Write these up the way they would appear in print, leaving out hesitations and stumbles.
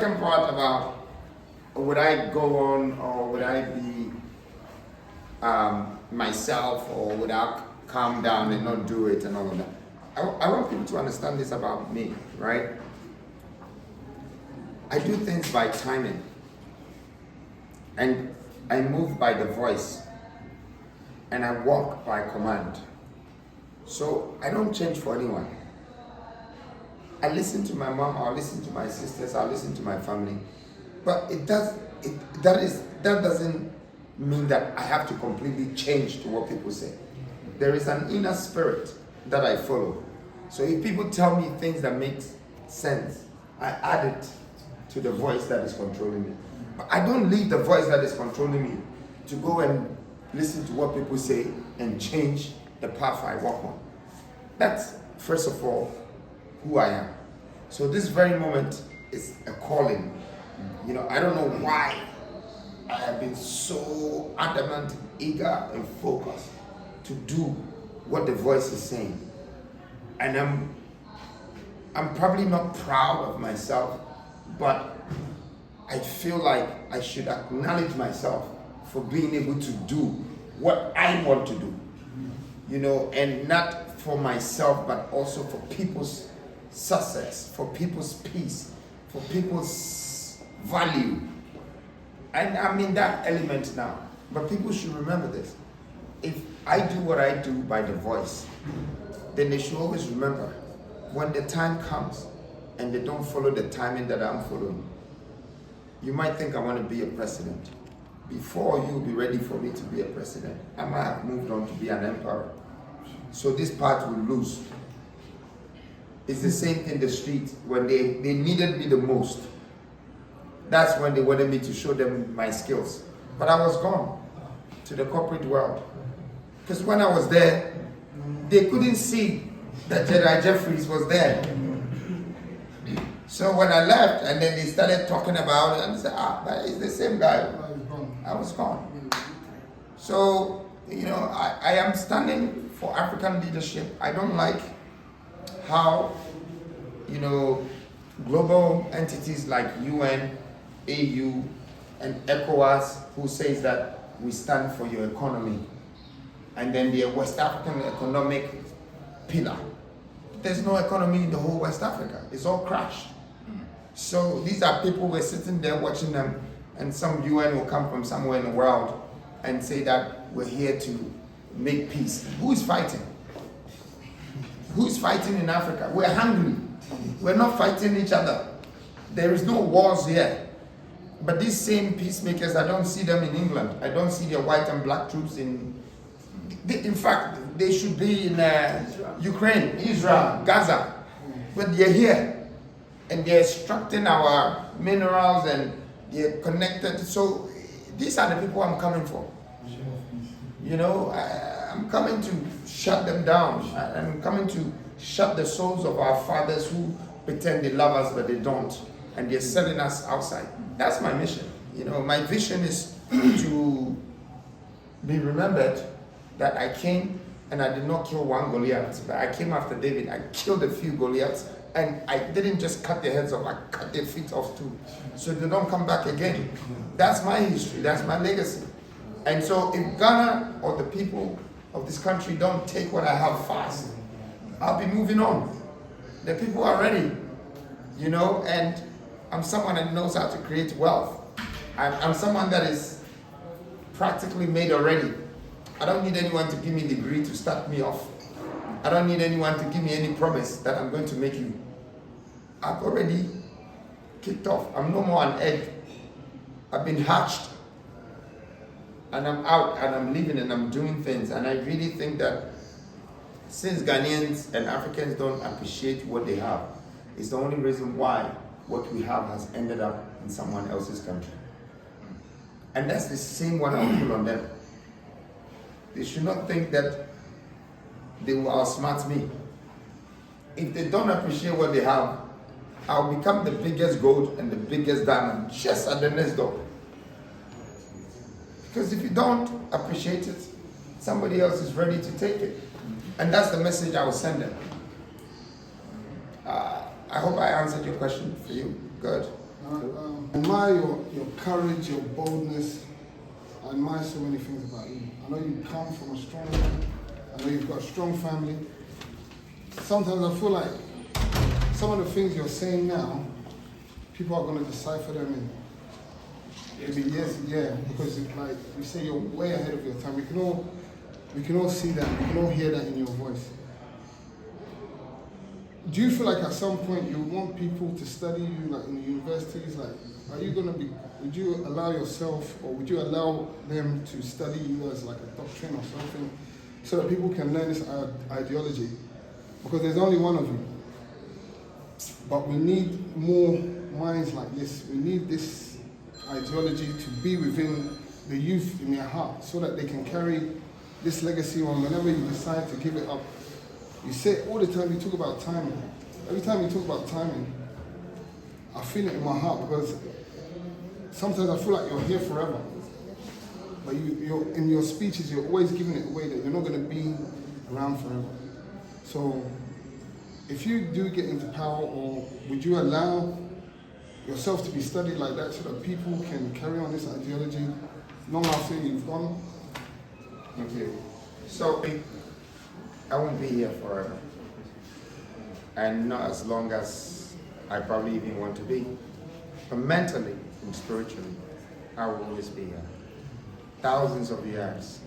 Second part about would I go on or would I be myself or would I calm down and not do it and all of that. I want people to understand this about me, right? I do things by timing and I move by the voice and I walk by command. So I don't change for anyone. I listen to my mom, I'll listen to my sisters, I'll listen to my family. But that doesn't mean that I have to completely change to what people say. There is an inner spirit that I follow. So if people tell me things that make sense, I add it to the voice that is controlling me. But I don't leave the voice that is controlling me to go and listen to what people say and change the path I walk on. That's, first of all, who I am. So this very moment is a calling. You know, I don't know why I have been so adamant, eager, and focused to do what the voice is saying. And I'm probably not proud of myself, but I feel like I should acknowledge myself for being able to do what I want to do. You know, and not for myself, but also for people's success, for people's peace, for people's value. And I'm in that element now. But people should remember this. If I do what I do by the voice, then they should always remember when the time comes and they don't follow the timing that I'm following. You might think I want to be a president. Before you'll be ready for me to be a president, I might have moved on to be an emperor. So this part will lose. It's the same in the street when they needed me the most. That's when they wanted me to show them my skills. But I was gone to the corporate world. Because when I was there, they couldn't see that Cheddar Jeffries was there. So when I left and then they started talking about it and said, but it's the same guy. I was gone. So, you know, I am standing for African leadership. I don't like how, you know, global entities like UN, AU, and ECOWAS, who says that we stand for your economy, and then the West African economic pillar. There's no economy in the whole West Africa. It's all crashed. So these are people who are sitting there watching them, and some UN will come from somewhere in the world and say that we're here to make peace. Who is fighting? Who is fighting in Africa? We're hungry. We're not fighting each other. There is no wars here. But these same peacemakers, I don't see them in England. I don't see their white and black troops in fact, they should be in Ukraine, Israel, Gaza. But they're here. And they're extracting our minerals and they're connected. So these are the people I'm coming for. You know, I'm coming to shut them down. I'm coming to shut the souls of our fathers who pretend they love us but they don't. And they're selling us outside. That's my mission. You know, my vision is to be remembered that I came and I did not kill one Goliath, but I came after David. I killed a few Goliaths and I didn't just cut their heads off, I cut their feet off too. So they don't come back again. That's my history, that's my legacy. And so if Ghana or the people of this country don't take what I have fast, I'll be moving on. The people are ready, you know, and I'm someone that knows how to create wealth. I'm someone that is practically made already. I don't need anyone to give me a degree to start me off. I don't need anyone to give me any promise that I'm going to make you. I've already kicked off. I'm no more an egg. I've been hatched. And I'm out and I'm living and I'm doing things. And I really think that since Ghanaians and Africans don't appreciate what they have, it's the only reason why what we have has ended up in someone else's country. And that's the same one I'll put on them. They should not think that they will outsmart me. If they don't appreciate what they have, I'll become the biggest gold and the biggest diamond just at the next door. Because if you don't appreciate it, somebody else is ready to take it. And that's the message I will send them. I hope I answered your question for you. Good. Admire your courage, your boldness. I admire so many things about you. I know you come from a strong home. I know you've got a strong family. Sometimes I feel like some of the things you're saying now, people are going to decipher them in maybe years, because like you say, you're way ahead of your time. We can all see that. We can all hear that in your voice. Do you feel like at some point you want people to study you, like in the universities? Like, would you allow yourself, or would you allow them to study you as like a doctrine or something, so that people can learn this ideology? Because there's only one of you. But we need more minds like this. We need this ideology to be within the youth in their heart, so that they can carry this legacy on whenever you decide to give it up. You say all the time, you talk about timing. Every time you talk about timing, I feel it in my heart, because sometimes I feel like you're here forever. But you're in your speeches, you're always giving it away that you're not going to be around forever. So if you do get into power, or would you allow yourself to be studied like that, so that people can carry on this ideology long after you've gone? Thank you. So I won't be here forever, and not as long as I probably even want to be. But mentally and spiritually, I will always be here. Thousands of years.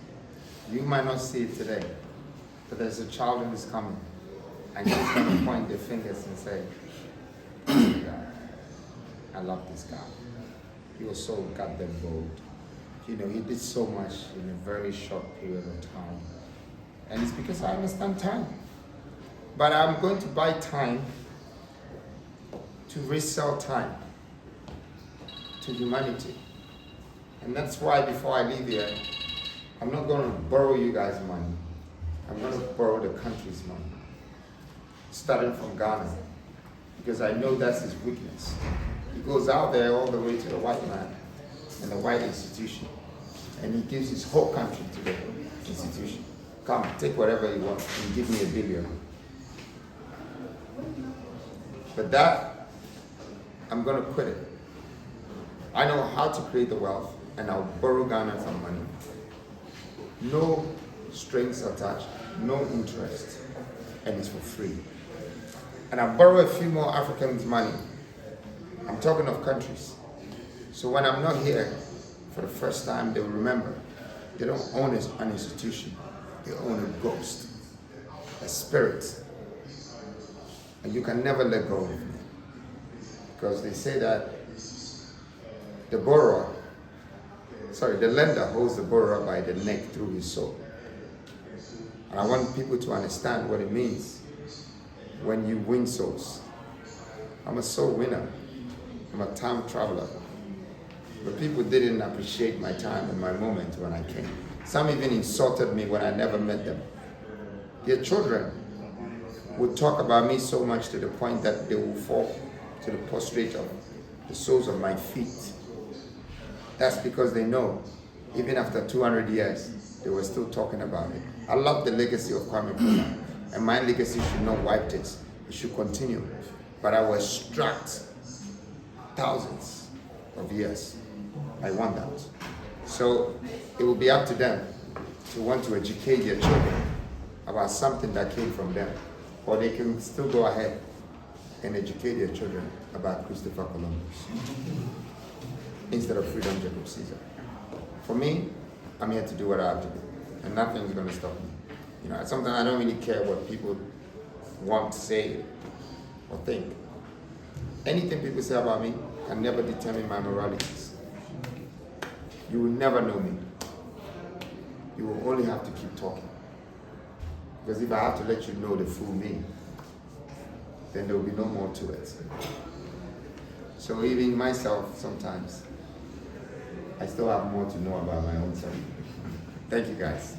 You might not see it today, but there's a child who is coming, and he's going to point their fingers and say, I love this guy. He was so goddamn bold. You know, he did so much in a very short period of time. And it's because I understand time. But I'm going to buy time to resell time to humanity. And that's why before I leave here, I'm not going to borrow you guys money. I'm going to borrow the country's money, starting from Ghana, because I know that's his weakness. He goes out there all the way to the white man and the white institution, and he gives his whole country to the institution. Come, take whatever you want and give me $1 billion. But that, I'm going to quit it. I know how to create the wealth, and I'll borrow Ghana some money. No strings attached, no interest, and it's for free. And I'll borrow a few more Africans' money. I'm talking of countries. So when I'm not here for the first time, they'll remember they don't own an institution. They own a ghost, a spirit. And you can never let go of me. Because they say that the lender holds the borrower by the neck through his soul. And I want people to understand what it means when you win souls. I'm a soul winner. I'm a time traveler. But people didn't appreciate my time and my moment when I came. Some even insulted me when I never met them. Their children would talk about me so much to the point that they will fall to the prostrate of the soles of my feet. That's because they know, even after 200 years, they were still talking about it. I love the legacy of Kwame Nkrumah, and my legacy should not wipe it. It should continue. But I will extract thousands of years. I want that. So it will be up to them to want to educate their children about something that came from them. Or they can still go ahead and educate their children about Christopher Columbus instead of Freedom Jacob Caesar. For me, I'm here to do what I have to do, and nothing's going to stop me. You know, sometimes I don't really care what people want to say or think. Anything people say about me can never determine my moralities. You will never know me. You will only have to keep talking. Because if I have to let you know the full me, then there will be no more to it. So even myself, sometimes, I still have more to know about my own self. Thank you, guys.